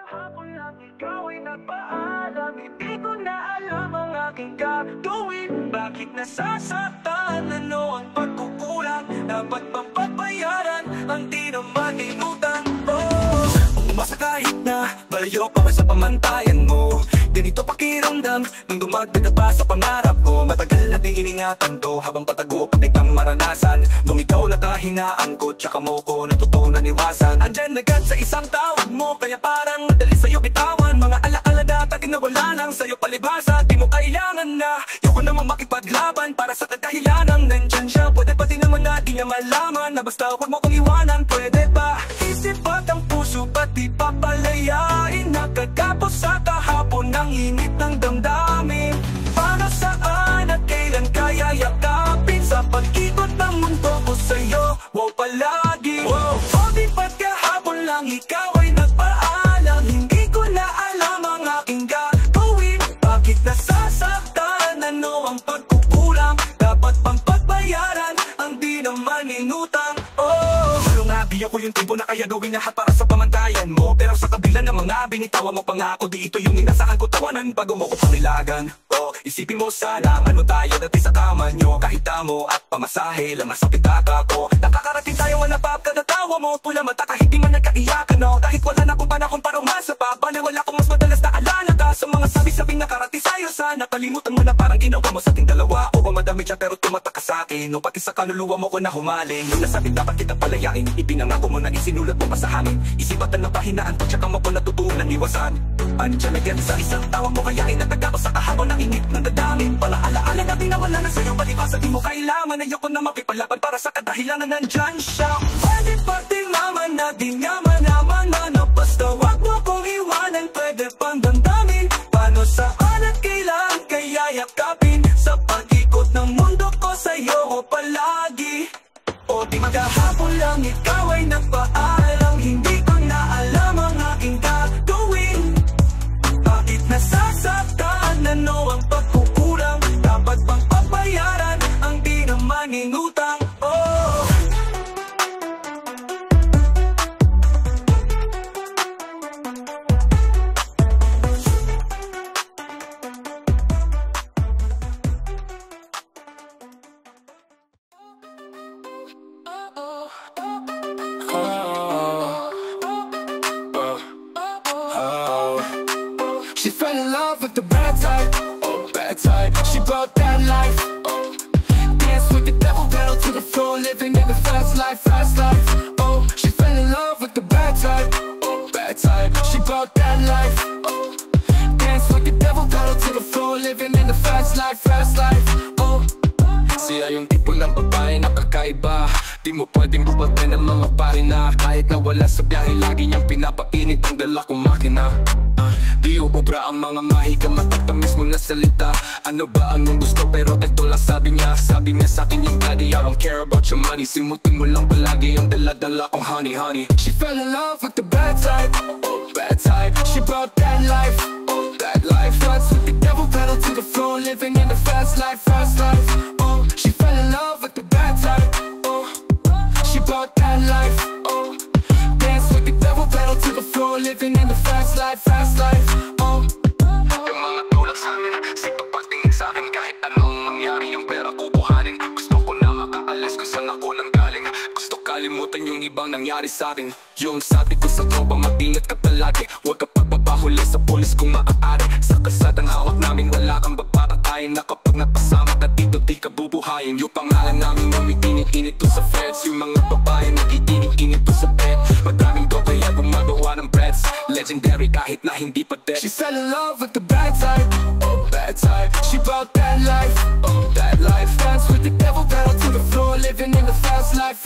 Hapon lang ikaw ay nagpaalam, hindi ko na alam ang aking gagawin. Bakit nasasaktan? Ano ang pagkukulang? Dapat bang pagbayaran ang di naman inutang? Oh, umasa kahit na balayo pa sa pamantayan mo. Ganito pakiramdam nung dumagdag pa sa pangarap ko. Matagal nating iningatan to habang patago patik ang maranasan. Nung ikaw na kahinaan ko, tsaka mo ko natutunan iwasan. Andyan agad sa isang tawag mo, kaya parang madali sa'yo bitawan. Mga alaala dati na wala lang sa'yo palibhasa. Di mo kailangan na, yoko namang makipaglaban. Para sa kadahilanang nandyan siya. Pwede pa din naman na di niya malaman na basta huwag mo kong iwanan. Pwede ba? Isip at ang puso pati papalayain. Nakagapos sa kahapon ng init ng damdamin. Paano, saan at kailan kaya yakapin? Sa pag-ikot ng mundo ko sa'yo, wow palagi. Wow. O di ba't kahapon lang ikaw ay nagpaalam? Hindi ko na alam ang aking gagawin. Bakit nasasaktan? Ano ang pagkukulang? Dapat pang pagbayaran ang di naman inutang. Oh, biyo ko yung tempo na kaya gawin lahat para sa pamantayan mo. Pero sa kabila ng mga binitawan mo pangako, di ito yung inasahan ko tawanan bago mo ko pangilagan. Oh, isipin mo sana, ano tayo dati sa kama nyo. Kahit damo at pamasahe, lamas ang pitaka ko. Nakakarating tayo manapap kada tawa mo. Pula mata kahit di man nagkaiyakan, no. Kahit wala na kong panahon para umasa pa. Wala kong mas madalas na alala ka sa mga sabi-sabing nakarating sa'yo. Sana kalimutan mo na parang ginawa mo sa ating dalawa. O madami siya pero tumatak ka sa akin. No, pati sa kaluluwa mo ko na humaling. Nung nasabi dapat kita palayain, ipinangako mo na isinulat mo pa sa amin. Isipatan ng pahinaan ko tsaka mo ko natutunan iwasan. Andiyan agad sa isang tawag mo kaya ay natagako sa kahapon ng init ng dadamin. Palaalaala na tinawala na sa'yo palibasa di mo kailangan. Ayoko na mapipalaban para sa kadahilanan nandyan siya. Pwede pa din naman na di nga manaman na basta wag mo kong iwanan. Pwede pang damdamin paano, saan at kailan kaya yakapin. Sa pag-ikot ng mundo ko sa'yo ko palagi. O di maghahapon lang ikaw ay nagpaalam. Hindi ko na alam ang aking gagawin. Bakit nasasaktan? Ano ang pagkukulang? Dapat bang pagbayaran ang di naman inutang? Oh, she fell in love with the bad type, oh bad type. She brought that life, oh. Dance with the devil, pedal to the floor, living in the fast life, oh. She fell in love with the bad type, oh bad type. She brought that life, oh. Dance with the devil, pedal to the floor, living in the fast life, oh. Siya yung tipo ng babae na kakaiba. Di mo pwedeng bubatin ng mga pari na kahit nawala sa biyahe, lagi niyang pinapainit ang dala kong makina. Di ubobra ang mga mahika, matatamis mo na salita. Ano ba ang gusto pero eto lang sabi niya. Sabi niya sa'kin yung daddy, I don't care about your money. Simutin mo lang palagi yung dala-dala kong honey, honey. She fell in love with the bad type, oh bad type. She brought that life, oh that life. Dance with the devil, pedal to the floor, living in the fast life, oh. She fell in love with the bad type, oh. She brought that life, oh. Dance with the devil, pedal to the floor, living in the fast life, oh. Yung mga tulad sa'min, sipag pagtingin sa'kin. Kahit anong mangyari yung pera kukuhanin. Gusto ko na makaalis kung saan ako nang galing. Gusto kalimutan yung ibang nangyari sa'kin. Yung sabi ko sa tropa, mag-ingat ka palagi. Huwag ka pagbabahuli sa polis kung maaari. Sa kasadang hawak namin wala kang babatayin. Na kapag napasama ka dito di ka bubuhayin. Yung pangalan namin umiinit-init to sa feds. Yung mga babae nag-iinit-init to sa bed. Madaming do kaya gumagawa ng breads. Legendary kahit na hindi pa dead. She fell in love with the bad type, oh bad type. She brought that life, oh that life. Dance with the devil, pedal to the floor, living in the fast life,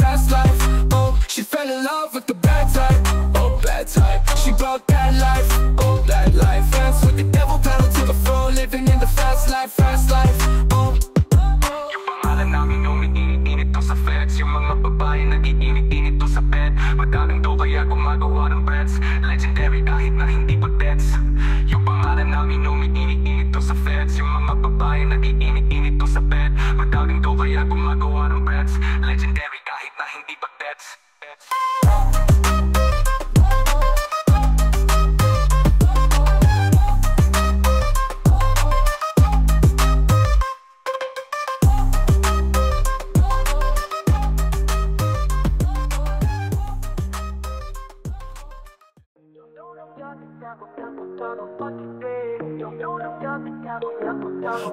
oh. She fell in love with the bad type, oh bad type. She brought that life, oh that life. Dance with the devil, pedal to the floor, living in the fast life, oh. Yung pangalan namin umiinit-init to sa feds. Yung mga babae nag-iinit-init to sa bed. Madaming do kaya gumagawa ng breads. Legendary kahit na hindi pa deads. Yung pangalan namin umiinit-init to sa feds. Yung mga babae nag-iinit-init to sa bed. Madaming do kaya gumagawa ng breads. Legendary kahit na hindi pa deads.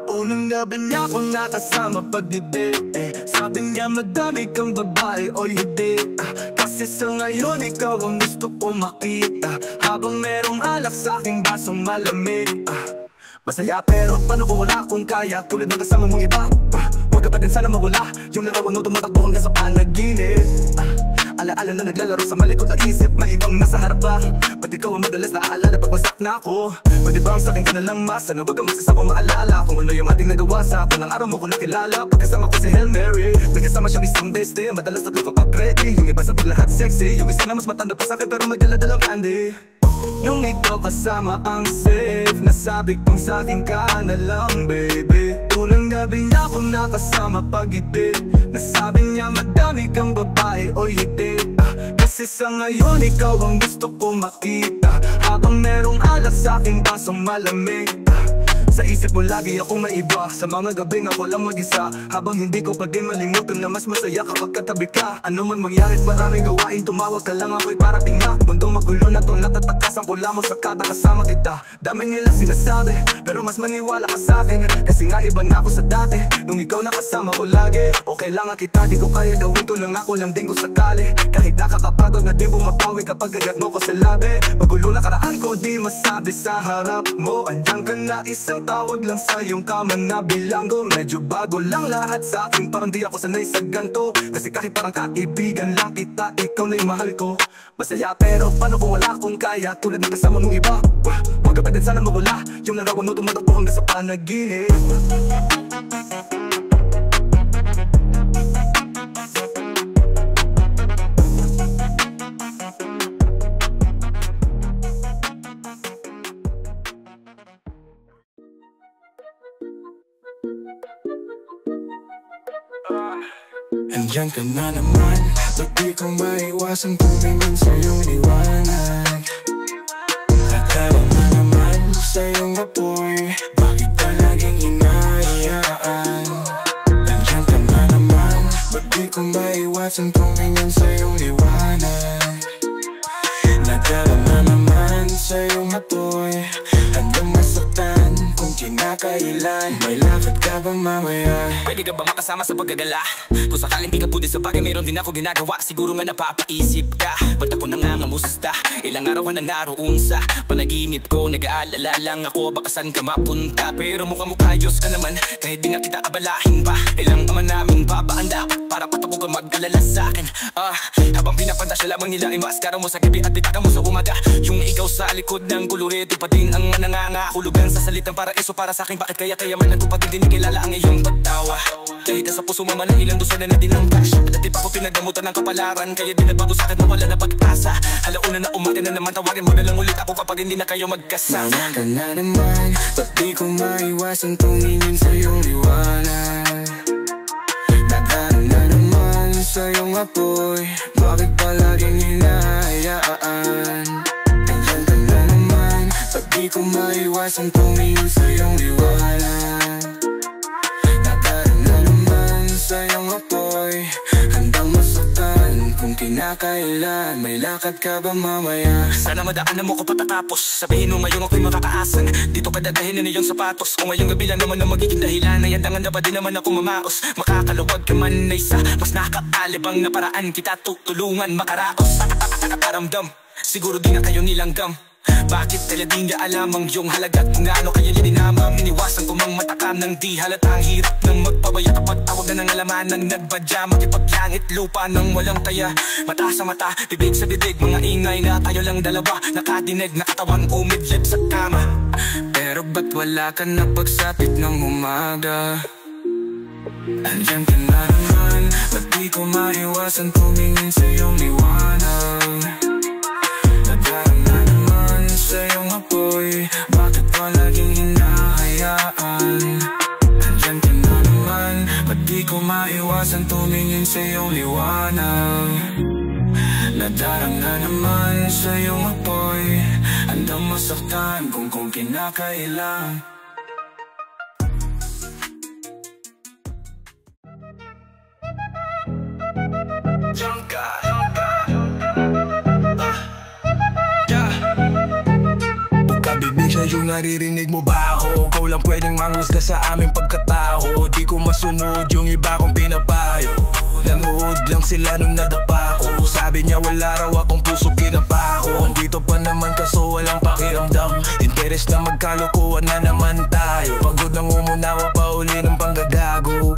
Unang gabi niya akong nakasama pagdidig sabi niya madami kang babae o hindi kasi sa ngayon ikaw ang gusto ko makita habang merong alak sa aking basong malamig masaya pero paano kung wala akong kaya tulad ng kasama mong iba huwag ka pa din sana mawala yung larawan mo tumatakbo hanggang sa panaginip alaala na naglalaro sa malikot na isip may ibang nasa harap pa ba't ikaw ang madalas naaalala pag wasak na ako pwede ba ang sakin ka na lang mas ano wag kang magsasakong maalala kung ano yung ating nagawa sa akin ang araw mo ko nakilala pagkasama ko si Hail Mary nagkasama siyang isang bestie madalas tatlo kapag ready yung iba sa lahat sexy yung isa na mas matanda pa sa akin pero may dala-dalang candy nung ikaw kasama ang safe nasabi kong sa'kin ka na lang baby unang gabi niya akong nakasama pag-ibig nasabi niya madami kang babae o hindi kasi sa ngayon ikaw ang gusto ko makita habang merong alak sa aking basong malamig sa isip mo lagi akong may iba sa mga gabing ako lang mag-isa habang hindi ko pa din malimutan na mas masaya kapag katabi ka ano man mangyarit maraming gawain tumawag ka lang ako'y parating na mundong magulo na itong natatakasan ko lamang sa kada kasama kita dami nila sinasabi pero mas maniwala ka sa akin kasi nga iba na ako sa dati nung ikaw nakasama ko lagi okay lang kita di ko kaya gawin to lang ako lang din ko sakali kahit nakakapagod na di bumapawi kapag gagat mo ko sa labi magulo na karaan ko di masabi sa harap mo andyan ka na isang tawag lang sa iyong kama na bilanggo medyo bago lang lahat sa akin parang di ako sanay sa ganto kasi kahit parang kaibigan lang kita ikaw na yung mahal ko masaya pero paano kung wala akong kaya tulad ng kasama mong iba huwag ka pa din sana mawala yung larawan mo tumatakbo hanggang sa panaginip Andiyan ka na naman ba't di ko maiwasan tumingin sa iyong liwanag Akala na naman sa iyong apoy bakit ka laging hinahayaan Andiyan ka na naman ba't di ko maiwasan tumingin sa iyong liwanag Nagdala na naman sa iyong apoy hanggang masaktan kung kinakailan May lakad ka ba mamaya? Pwede ka ba makasama sa paggagala? Kung sakaling di ka pwede sa bagay mayroon din ako ginagawa Siguro nga napapaisip ka ba't ako nangangamusta? Ilang araw ka na naroon sa panaginip ko Nag-aalala lang ako baka saan ka mapunta Pero mukha Diyos ka naman kahit di na kita abalahin pa Ilang ama namin babaan dapat para patako ka mag-alala sa'kin Habang pinapantasya lamang nila ay maskara mo sa gabi at ditaka mo sa umaga Yung ikaw sa likod ng kulureto pa din ang nangangahulugan Sa salitang paraiso para sa'kin bakit kaya man ako pati din kilala ang iyong pagtawa Kahit sa puso mo man ang ilang dosa na din ang cash Dati pa ko pinagdamutan ng kapalaran Kaya di nagbago sa'kin na wala na pag-asa Alauna na umatin na naman tawagin mo na lang ulit ako kapag hindi na kayo magkasama Naman ka na naman ba't di ko maiwasan tumingin sa iyong liwanag Nagdaan na naman sa iyong apoy bakit palaging hinahayaan Nandiyan ka na naman ba't di ko maiwasan tumingin sa iyong liwanag Nagdaan na naman sa iyong apoy handang masaktan kung kinakailan May lakad ka ba mamaya? Sana madaanan mo ko patatapos Sabihin mo ngayong ako'y makakaasan Dito ka dadahin na iyong sapatos Kung ngayong gabi lang naman na magiging dahilan Nayandangan na ba din naman ako mamaos Makakalawag ka man na isa Mas nakakaalibang na paraan Kita tutulungan makaraos Nakaparamdam Siguro di na kayo nilanggam Bakit tala di niya alam ang iyong halaga Kung gaano kayo lininamang Iniwasan ko mang matakam ng di halatang hirap Nang magpabaya kapag tawag na ng alaman Nang nagbadya makipaglangit lupa nang walang taya Mata sa mata, bibig sa bibig Mga ingay na tayo lang dalawa Nakadinig, nakatawang umidlip sa kama Pero ba't wala ka na pagsapit ng umaga? Andiyan ka na naman ba't di ko maiwasan tumingin sa iyong liwanag Nagdarang na naman sa iyong apoy bakit palaging hinahayaan Andiyan ka na naman ba't di ko maiwasan tumingin sa iyong liwanag Nadarang na naman sa iyong apoy handang masaktan kung kinakailan Medyo naririnig mo ba ako? Ikaw lang pwedeng manghusga sa aming pagkatao. Di ko masunod yung iba kong pinapayo. Nanood lang sila nung nadapa ko. Sabi niya wala raw akong puso, kinapa ko. Andito pa naman kaso walang pakiramdam. Interes na magkalokohan na naman tayo. Pagod nang umunawa pa uli ng panggagago.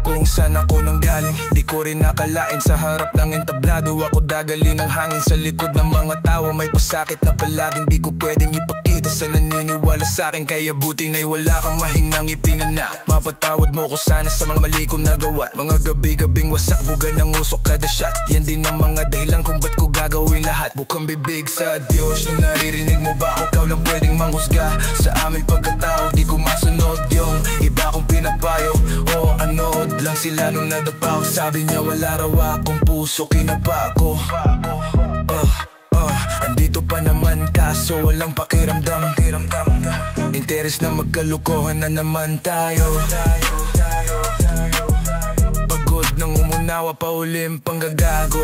Kung saan ako nang galing, di ko rin nakalain. Sa harap ng entablado ako dagali ng hangin. Sa likod ng mga tawa may pasakit na palaging di ko pwedeng ipakita sa naniniwala sa akin. Kaya buti na'y wala kang mahingang ipinanap. Mapatawad mo ko sana sa mga mali kong nagawa. Mga gabi-gabing wasak, buga ng usok kada shot. Yan din ang mga dahilan kung ba't ko gagawin lahat. Bukang bibig sa Diyos, yung naririnig mo ba ako? Ikaw lang pwedeng manghusga sa aming pagkatao. Di ko masunod yung iba kong pinapayo. O anood lang sila nung nadapa ko. Sabi niya wala raw akong puso, kinapa ko. Andito pa naman kaso walang pakiramdam. Interes na magkalukuhan na naman tayo. Pagod nang umunawa pa ulim panggagago.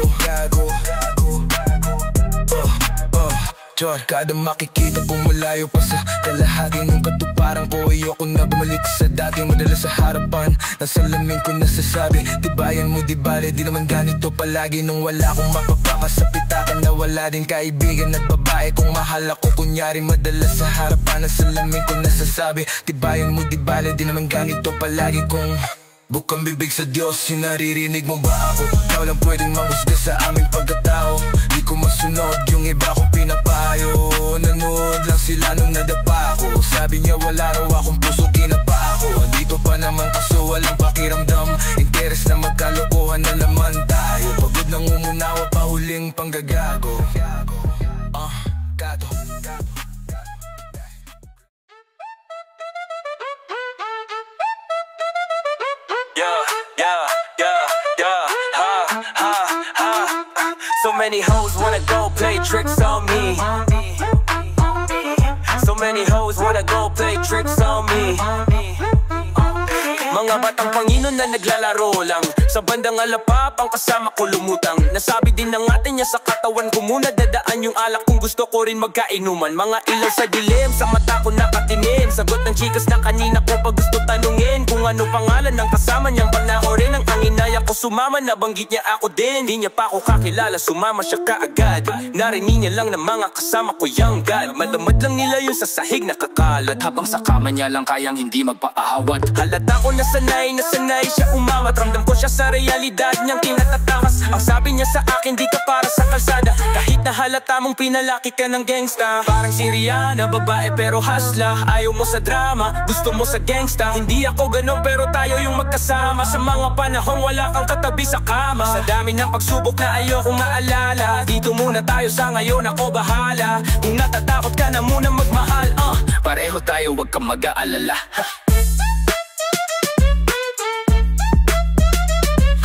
Kada makikita kong malayo pa sa kalahati ng katuparan ko, ayoko na bumalik sa dati. Madalas sa harapan, nasa lamin ko nasasabi, tibayan mo di bale, di naman ganito palagi. Nung wala akong mapapaka sa pitakan na wala din kaibigan at babae kung mahal ako. Kunyari madalas sa harapan, nasa lamin ko nasasabi, tibayan mo di bale, di naman ganito palagi. Kung bukang bibig sa Diyos, sinaririnig mo ba ako? Ikaw lang pwedeng manghusga sa aming pagkatao. Di ko masunod yung iba kong pinapayo. Nanood lang sila nung nadapa ko. Sabi niya wala raw akong puso, kinapa ko. Andito pa naman kaso walang pakiramdam. Interes na magkalokohan na naman tayo. Pagod nang umunawa pa huling panggagago. Gato. So many hoes wanna go play tricks on me. So many hoes wanna go play tricks on me. Mga batang Panginoon na naglalaro lang sa bandang alapap, ang kasama ko lumutang. Nasabi din ng atin niya sa katawan ko muna dadaan yung alak kung gusto ko rin magkainuman. Mga ilaw sa dilim, sa mata ko nakatingin. Sagot ng chikas na kanina ko pag gusto tanungin kung ano pangalan ng kasama niyang panoorin. Ang inaya ko sumama, nabanggit niya ako din. Di niya pa ako kakilala, sumama siya kaagad. Narinig niya lang ng mga kasama ko young god. Malamad lang nila yun sa sahig na kakalat, habang sa kama niya lang kayang hindi magpaahawat. Halata ko na sanay siya umawat. Ramdam ko siya sa realidad niyang tinatatakas. Ang sabi niya sa akin, di ka para sa kalsada. Kahit na halata mong pinalaki ka ng gangsta. Parang si Rihanna, babae pero hasla. Ayaw mo sa drama, gusto mo sa gangsta. Hindi ako ganon pero tayo yung magkasama. Sa mga panahon wala kang katabi sa kama. Sa dami ng pagsubok na ayokong maalala. Dito muna tayo sa ngayon, ako bahala. Kung natatakot ka na muna magmahal, pareho tayo, wag kang mag-aalala.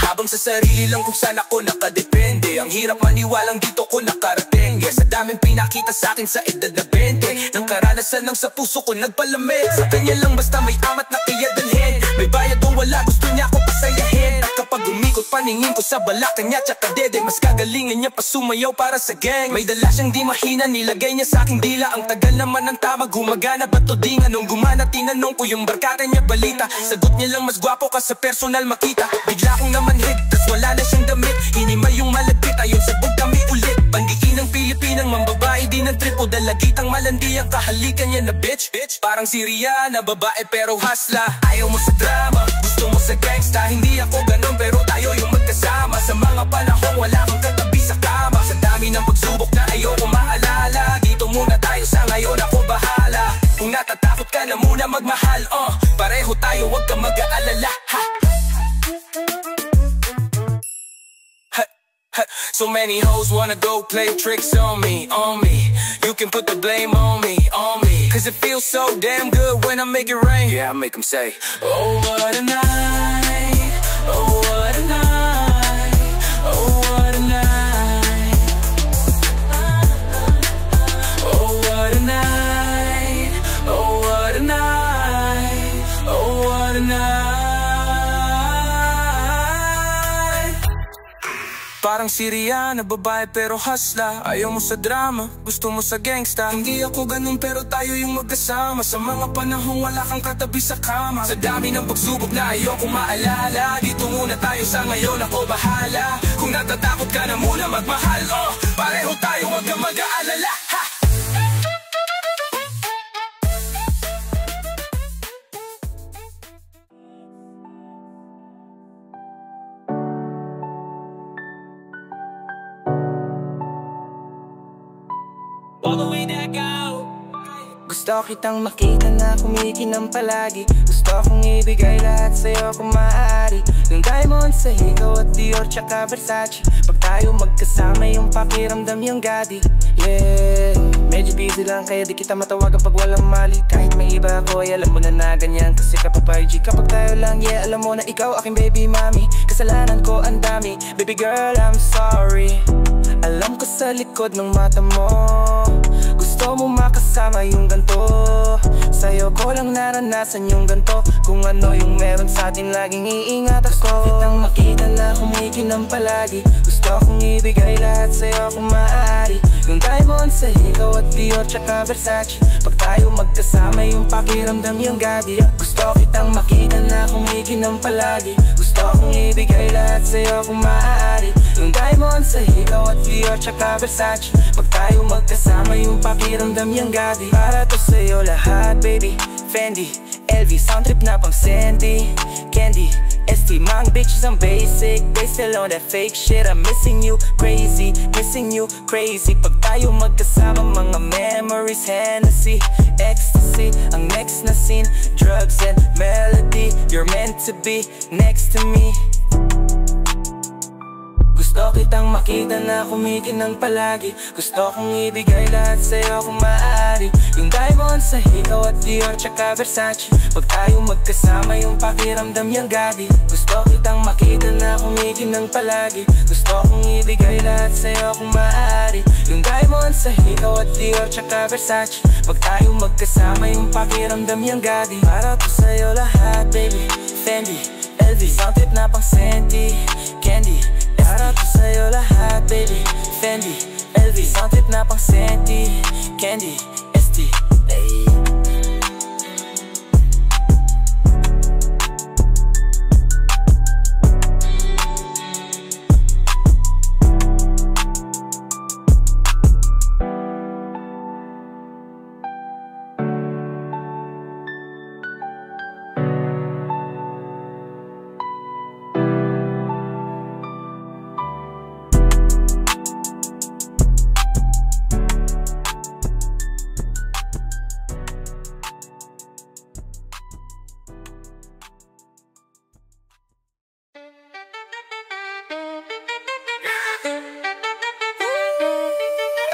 Habang sa sarili lang kung saan ako nakadepende. Ang hirap maniwalang dito ko nakarating. Sa daming pinakita sa akin sa edad na 20, ng karanasan lang sa puso ko nagpalamig. Sa kanya lang basta may amat na kaya dalhin. May bayad o wala, gusto niya ako pasayahin. At kapag umikot paningin ko sa balak niya tsaka dede, mas kagalingan niya pa sumayaw para sa gang. May dala siyang di mahina, nilagay niya sa aking dila. Ang tagal naman ng tama, gumagana ba't to di nga? Nung gumana tinanong ko yung barkada niya balita. Sagot niya lang mas gwapo ka sa personal makita. Bigla kong naman tas wala na siyang damit. Hinima yung malagpit, ayon sabog kami ulit. Pandikin ng Pilipinang mambabae di ng trip o dalagitang malandi ang kahalikan niya na bitch. Parang si Rihanna, babae pero hasla. Ayaw mo sa drama, gusto mo sa gangsta. Hindi ako ganon pero tayo yung magkasama. Sa mga panahon wala kang katabi sa kama. Sa dami ng pagsubok na ayoko maalala. Dito muna tayo sa ngayon, ako bahala. Kung natatakot ka na muna magmahal, pareho tayo, wag kang mag-aalala. So many hoes wanna go play tricks on me. You can put the blame on me. Cause it feels so damn good when I make it rain. Yeah, I make them say, oh what a night, oh what a night, oh what a night, oh what a night, oh what a night, oh what a night. Parang kang Syria na babae pero hasla. Ayaw mo sa drama, gusto mo sa gangsta. Hindi ako ganun pero tayo yung magkasama. Sa mga panahong wala kang katabi sa kama. Sa dami ng pagsubok na ayoko maalala, dito muna tayo sa ngayon, ako bahala. Kung natatakot ka na muna magmahal, oh, pareho tayo, wag kang mag-aalala, ha! All the way that go. Gusto kitang makita na kumikinang palagi. Gusto kong ibigay lahat sa'yo kung maaari. Yung diamonds sa ikaw at Dior tsaka Versace. Pag tayo magkasama yung pakiramdam yung gadi. Yeah, medyo busy lang kaya di kita matawagan pag walang mali. Kahit may iba ako ay alam mo na ganyan. Kasi kapag YG kapag tayo lang, yeah, alam mo na ikaw aking baby mami. Kasalanan ko ang dami, baby girl I'm sorry. Alam ko sa likod ng mata mo gusto mo makasama yung ganto. Sa'yo ko lang naranasan yung ganto. Kung ano yung meron sa'tin laging iingat ako. Gusto kitang makita na kumikinang palagi. Gusto kong ibigay lahat sa'yo kung maaari. Yung diamonds sa ikaw at Dior tsaka Versace. Pag tayo magkasama yung pakiramdam yung gadi. Gusto kitang makita na kumikinang palagi. Gusto kong ibigay lahat sa'yo kung maaari. Yung diamonds sa ikaw at Dior tsaka Versace. Pag tayo magkasama yung pakiramdam yung gadi. Para to sa'yo lahat baby. Fendi, LV, soundtrip na pang Sandy Candy, ST, mga bitches ang basic. They still on that fake shit. I'm missing you, crazy, missing you, crazy. Pag tayo magkasama mga memories, Hennessy, ecstasy. Ang next na scene, drugs and melody. You're meant to be next to me. Gusto kitang makita na kumikinang palagi. Gusto kong ibigay lahat sa'yo kung maaari. Yung diamonds sa ikaw at Dior tsaka Versace. Pag tayo magkasama yung pakiramdam yung gadi. Gusto kitang makita na kumikinang palagi. Gusto kong ibigay lahat sa'yo kung maaari. Yung diamonds sa ikaw at Dior tsaka Versace. Pag tayo magkasama yung pakiramdam yung gadi. Para to sa'yo lahat baby. Fendi, LV, soundtrip na pang Sandy Candy, para to sa'yo lahat baby. Fendi, LV, soundtrip na pang Sandy Candy, ST, ay.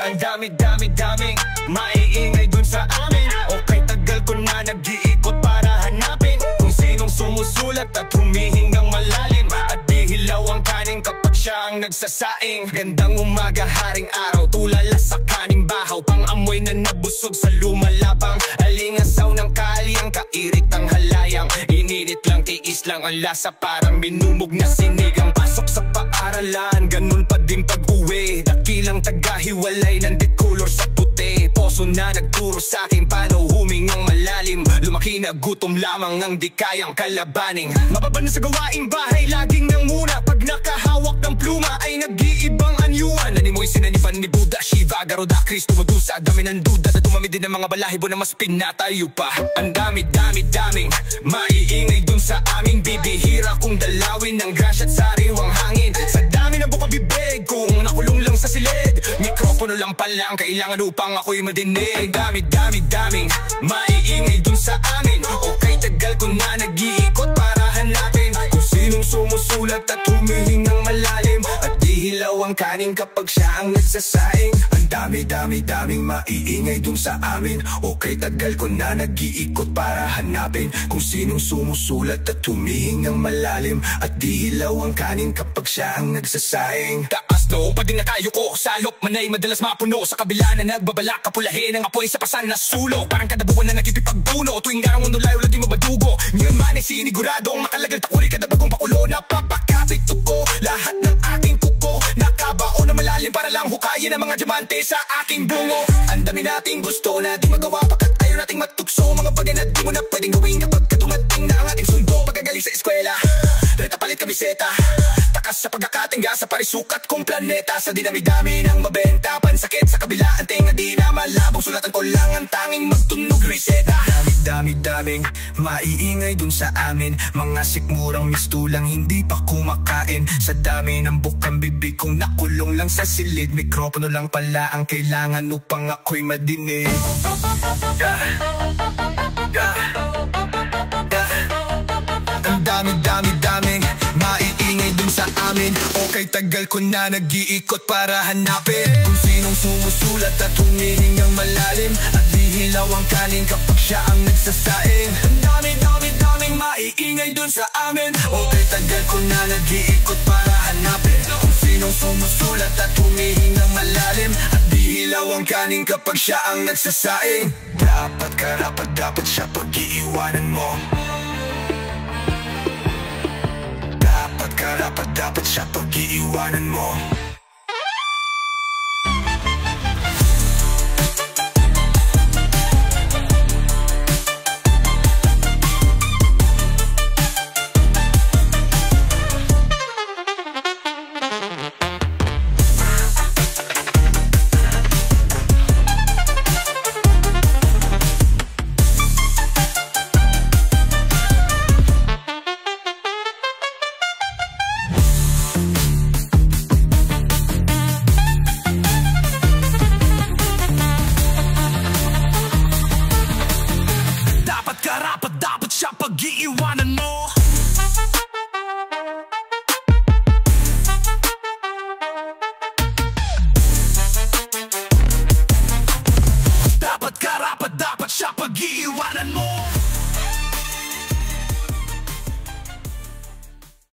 Ang dami-daming maiingay dun sa amin. Okay, tagal ko na nag-iikot para hanapin kung sinong sumusulat at humihingang malalim. At di hilaw ang kanin kapag siya ang nagsasaing. Gandang umaga, haring araw, tulala sa kaning bahaw. Pang-amoy na nabusog sa lumalapang alingasaw ng kaliang, kairit ang halayang. Ininit lang, tiis lang ang lasa, parang minumog na sinigang. Pasok sa paaralan, ganun pa din pag-uwi. Dakilang tagahiwalay, nandit color sa puti. Poso na nagturo sa akin paano humingang malalim. Lumaki na gutom lamang ang di kayang kalabaning. Mababa na sa gawaing bahay, laging nanguna. Pag nakahawak ng pluma ay nag-iibang anyuan. Animoy sinanifan ni Buddha, Shiva, Garuda, Kristo, Medusa. Dami ng duda at tumami din ng mga balahibo na mas pinatayo pa. Ang dami-daming maiingay dun sa aming bibihira kung dalawin ng grasya at sariwang hangin. Sa dami ng bukabibig kung nakulong lang sa silid. Mikropono lang palang kailangan upang ako'y madinig. Dami-daming maiingay dun sa amin. Okay, tagal ko na nag-iikot para hanapin kung sinong sumusulat at humihingang malalim. At di hilaw ang kanin kapag siya ang nagsasaing. Ang dami-daming maiingay dun sa amin. Okay, tagal ko na nag-iikot para hanapin kung sinong sumusulat at humihingang malalim. At di hilaw ang kanin kapag siya ang nagsasaing. Taas no, pa din na tayo ko. Salop man ay madalas mapuno. Sa kabila na nagbabalak, kapulahin ang apoy sa pasan na sulok. Parang kada buwan na nagkikipagbuno. Tuwing garang unulay, wala di mabadugo. Ngayon man ay siniguradong makalagal takuri kada bagong pakulo. Napapakapit ko lahat ng aking kuko. ilalim para lang hukayin ang mga diamante sa aking bungo. Ang dami nating gusto na di magawa pagkat ayaw nating matugso. Mga bagay na di mo na pwedeng gawin kapag katumating na ang ating sundo. Pagkagaling sa eskwela, reta palit kamiseta, takas sa pagkakatingga sa parisukat kong planeta. Sa dinami-dami ng mabenta, pansakit sa kabila ang tinga di na malabong. Sulatan ko lang ang tanging magtunog reseta. Dami-daming maiingay dun sa amin, mga sikmurang mistulang hindi pa kumakain. Sa dami ng bukang bibig kong nakulong lang sa silid, mikropono lang pala ang kailangan upang ako'y madinig. Ang dami-daming maiingay dun sa amin. Okay, tagal ko na nag-iikot para hanapin kung sinong sumusulat at humihingang malalim at di hilaw ang kanin kapag siya ang nagsasaing. Ang dami-daming maiingay dun sa amin. Okay, tagal ko na nag-iikot para hanapin kung sinong sumusulat at humihingang malalim at di hilaw ang kanin kapag siya ang nagsasaing. Dapat karapat dapat siya pag-iiwanan mo. Dapat siya pag-iiwanan mo. Dapat siya pag-iiwanan mo.